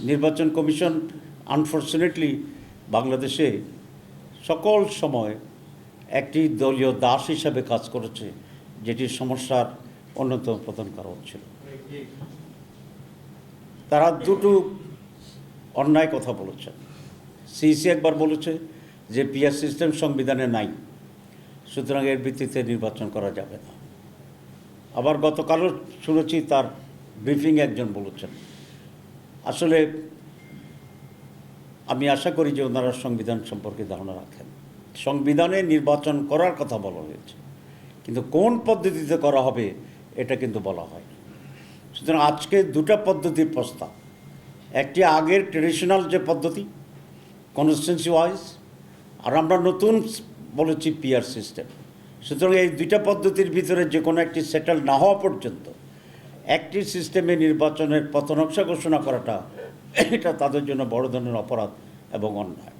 নির্বাচন commission unfortunately বাংলাদেশে সকল সময় একটি দলীয় দাস হিসাবে কাজ করেছে, যেটির সমস্যার অন্যতম প্রধান কারণ ছিল তারা দুটো অন্যায় কথা বলেছেন। সিইসি একবার বলেছে যে পিআর সিস্টেম সংবিধানে নাই, সুতরাং এর ভিত্তিতে নির্বাচন করা যাবে না। আবার গতকালও শুনেছি তার ব্রিফিং একজন বলেছেন। আসলে আমি আশা করি যে ওনারা সংবিধান সম্পর্কে ধারণা রাখেন। সংবিধানে নির্বাচন করার কথা বলা হয়েছে, কিন্তু কোন পদ্ধতিতে করা হবে এটা কিন্তু বলা হয়নি। সুতরাং আজকে দুটা পদ্ধতির প্রস্তাব, একটি আগের ট্রেডিশনাল যে পদ্ধতি কনস্টিটিউয়েন্সি ওয়াইজ, আর আমরা নতুন বলেছি পিআর সিস্টেম। সুতরাং এই দুইটা পদ্ধতির ভিতরে যে কোনো একটি সেটেল না হওয়া পর্যন্ত একটি সিস্টেমে নির্বাচনের পথনকশা ঘোষণা করাটা এটা তাদের জন্য বড় ধরনের অপরাধ এবং অন্যায়।